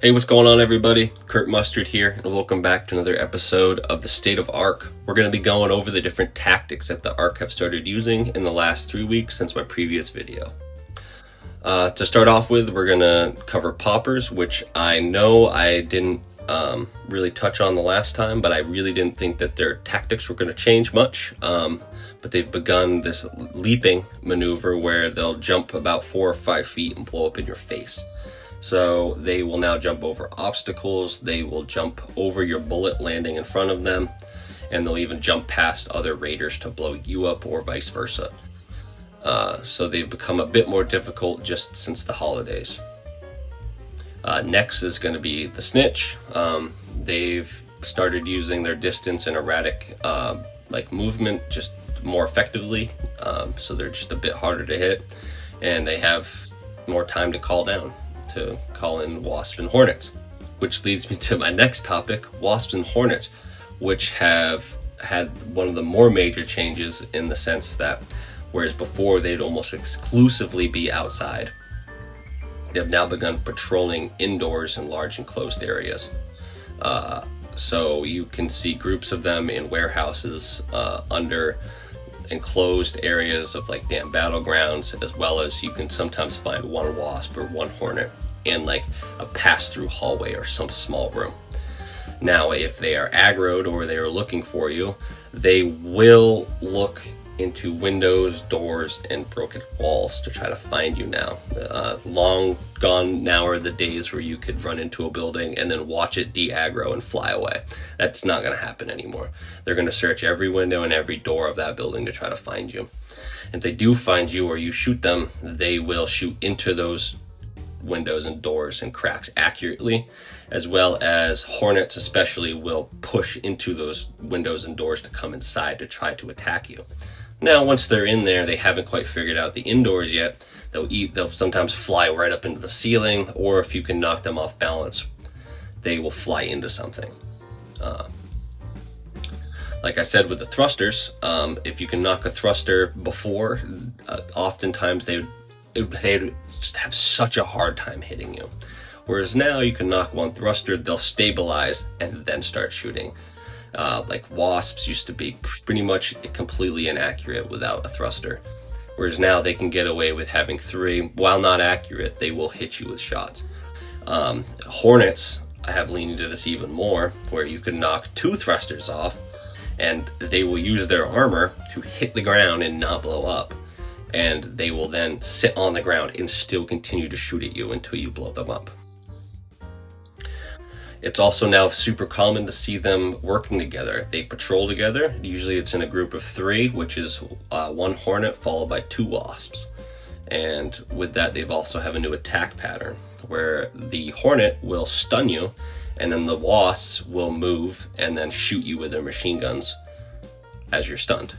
Hey, what's going on, everybody? Kurt Mustard here, and welcome back to another episode of the State of A.R.C. We're going to be going over the different tactics that the A.R.C have started using in the last 3 weeks since my previous video. To start off with, we're going to cover poppers, which I know I didn't really touch on the last time, but I really didn't think that their tactics were going to change much. But they've begun this leaping maneuver where they'll jump about 4 or 5 feet and blow up in your face. So they will now jump over obstacles, they will jump over your bullet landing in front of them, and they'll even jump past other raiders to blow you up or vice versa. So they've become a bit more difficult just since the holidays. Next is going to be the Snitch. They've started using their distance and erratic movement just more effectively, so they're just a bit harder to hit, and they have more time to call down, to call in Wasps and Hornets. Which leads me to my next topic, Wasps and Hornets, which have had one of the more major changes in the sense that whereas before they'd almost exclusively be outside, they've now begun patrolling indoors in large enclosed areas. So you can see groups of them in warehouses, under enclosed areas of like damn battlegrounds, as well as you can sometimes find one Wasp or one Hornet in like a pass-through hallway or some small room. Now, if they are aggroed or they are looking for you, they will look into windows, doors, and broken walls to try to find you now. Long gone now are the days where you could run into a building and then watch it de-aggro and fly away. That's not going to happen anymore. They're going to search every window and every door of that building to try to find you. If they do find you or you shoot them, they will shoot into those windows and doors and cracks accurately, as well as Hornets especially will push into those windows and doors to come inside to try to attack you. Now, once they're in there, they haven't quite figured out the indoors yet. They'll sometimes fly right up into the ceiling, or if you can knock them off balance, they will fly into something. Like I said with the thrusters, if you can knock a thruster before, oftentimes they'd have such a hard time hitting you. Whereas now you can knock one thruster, they'll stabilize, and then start shooting. Like Wasps used to be pretty much completely inaccurate without a thruster. Whereas now they can get away with having 3. While not accurate, they will hit you with shots. Hornets, I have leaned into this even more, where you can knock 2 thrusters off, and they will use their armor to hit the ground and not blow up. And they will then sit on the ground and still continue to shoot at you until you blow them up. It's also now super common to see them working together. They patrol together. Usually it's in a group of 3, which is 1 Hornet followed by 2 Wasps. And with that, they've also have a new attack pattern where the Hornet will stun you, and then the Wasps will move and then shoot you with their machine guns as you're stunned.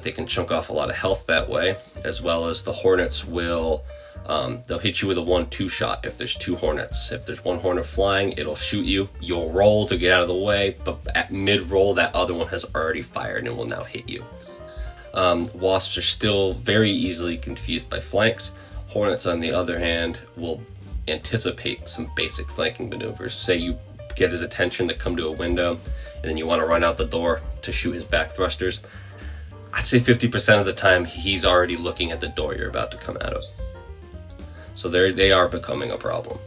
They can chunk off a lot of health that way, as well as the Hornets will they'll hit you with a 1-2 shot if there's 2 Hornets. If there's 1 Hornet flying, it'll shoot you. You'll roll to get out of the way, but at mid-roll, that other one has already fired and will now hit you. Wasps are still very easily confused by flanks. Hornets, on the other hand, will anticipate some basic flanking maneuvers. Say you get his attention to come to a window, and then you want to run out the door to shoot his back thrusters. I'd say 50% of the time, he's already looking at the door you're about to come out of. So they are becoming a problem.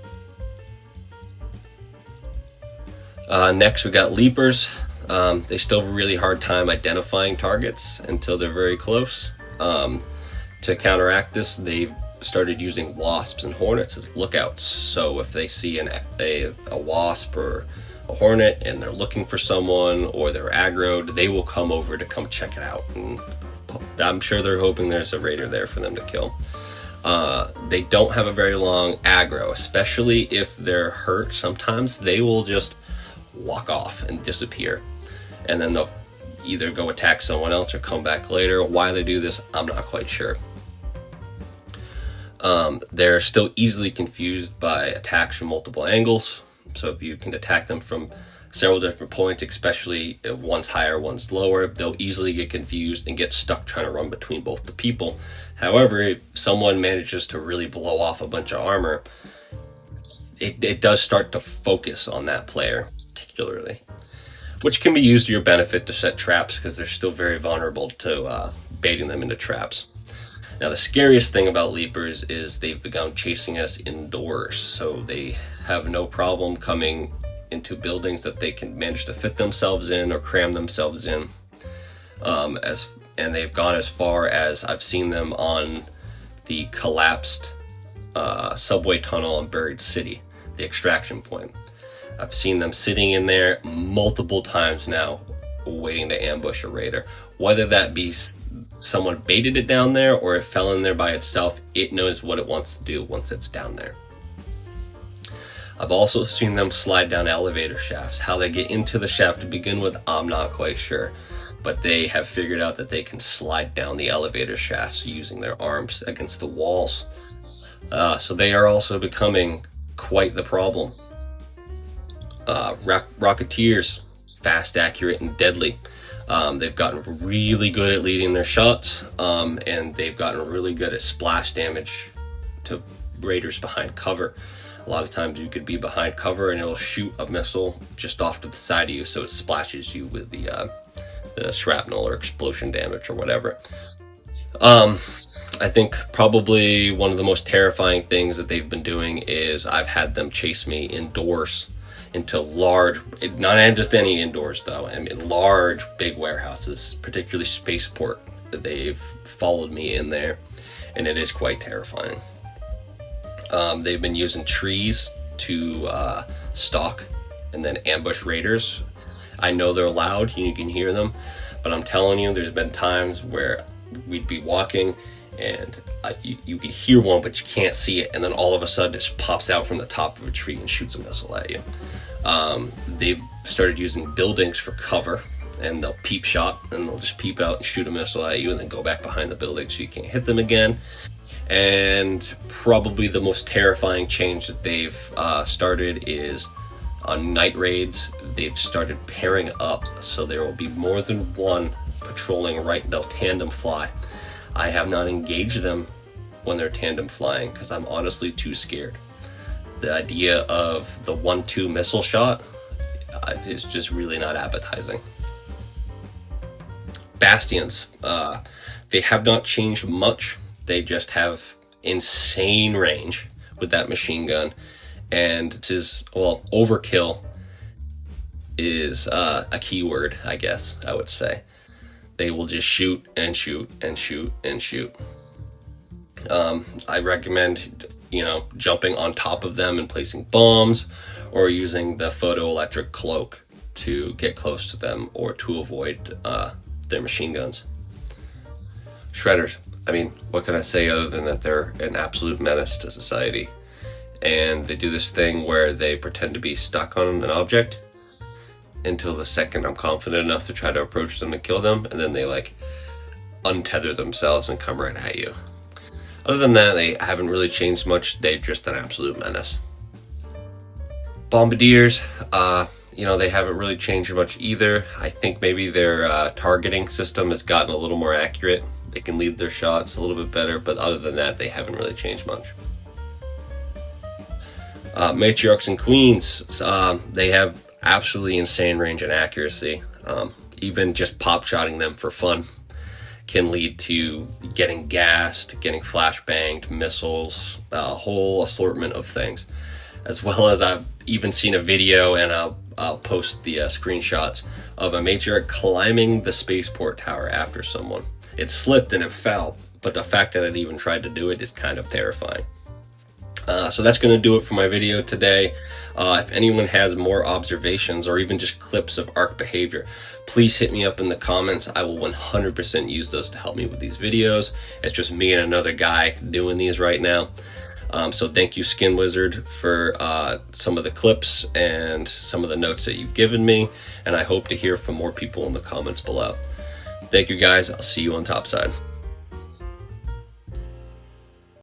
Next, we got Leapers. They still have a really hard time identifying targets until they're very close. To counteract this, they've started using Wasps and Hornets as lookouts. So if they see a Wasp or a Hornet and they're looking for someone or they're aggroed, they will come over to come check it out. And I'm sure they're hoping there's a raider there for them to kill. They don't have a very long aggro, especially if they're hurt. Sometimes they will just walk off and disappear, and then they'll either go attack someone else or come back later. Why they do this, I'm not quite sure. They're still easily confused by attacks from multiple angles, so if you can attack them from several different points, especially if one's higher, one's lower, they'll easily get confused and get stuck trying to run between both the people. However, if someone manages to really blow off a bunch of armor, it does start to focus on that player particularly, which can be used to your benefit to set traps, because they're still very vulnerable to baiting them into traps. Now, the scariest thing about Leapers is they've begun chasing us indoors, so they have no problem coming into buildings that they can manage to fit themselves in or cram themselves in. And they've gone as far as I've seen them on the collapsed subway tunnel in Buried City, the extraction point. I've seen them sitting in there multiple times now, waiting to ambush a raider. Whether that be someone baited it down there or it fell in there by itself, it knows what it wants to do once it's down there. I've also seen them slide down elevator shafts. How they get into the shaft to begin with, I'm not quite sure. But they have figured out that they can slide down the elevator shafts using their arms against the walls. So they are also becoming quite the problem. Rockateers, fast, accurate, and deadly. They've gotten really good at leading their shots, and they've gotten really good at splash damage to raiders behind cover. A lot of times you could be behind cover and it'll shoot a missile just off to the side of you, so it splashes you with the shrapnel or explosion damage or whatever. I think probably one of the most terrifying things that they've been doing is I've had them chase me indoors into large, not just any indoors though, I mean large, big warehouses, particularly Spaceport. They've followed me in there, and it is quite terrifying. They've been using trees to stalk and then ambush raiders. I know they're loud, you can hear them, but I'm telling you, there's been times where we'd be walking and you can hear one, but you can't see it, and then all of a sudden it just pops out from the top of a tree and shoots a missile at you. They've started using buildings for cover, and they'll peep shot, and they'll just peep out and shoot a missile at you and then go back behind the building so you can't hit them again. And probably the most terrifying change that they've started is on night raids. They've started pairing up, so there will be more than one patrolling right. They'll tandem fly. I have not engaged them when they're tandem flying because I'm honestly too scared. The idea of the 1-2 missile shot is just really not appetizing. Bastions, they have not changed much. They just have insane range with that machine gun, and this is, well, overkill is a key word, I guess I would say. They will just shoot and shoot and shoot and shoot. I recommend, jumping on top of them and placing bombs, or using the photoelectric cloak to get close to them or to avoid their machine guns. Shredders. I mean, what can I say other than that they're an absolute menace to society? And they do this thing where they pretend to be stuck on an object until the second I'm confident enough to try to approach them and kill them, and then they untether themselves and come right at you. Other than that, they haven't really changed much. They're just an absolute menace. Bombaderes, they haven't really changed much either. I think maybe their targeting system has gotten a little more accurate. They can lead their shots a little bit better, but other than that, they haven't really changed much. Matriarchs and Queens, they have absolutely insane range and accuracy. Even just pop-shotting them for fun can lead to getting gassed, getting flashbanged, missiles, a whole assortment of things. As well as I've even seen a video, and I'll post the screenshots of a Matriarch climbing the spaceport tower after someone. It slipped and it fell, but the fact that it even tried to do it is kind of terrifying. So that's going to do it for my video today. If anyone has more observations or even just clips of ARC behavior, please hit me up in the comments. I will 100% use those to help me with these videos. It's just me and another guy doing these right now. So thank you, Skin Wizard, for some of the clips and some of the notes that you've given me, and I hope to hear from more people in the comments below. Thank you guys. I'll see you on Topside.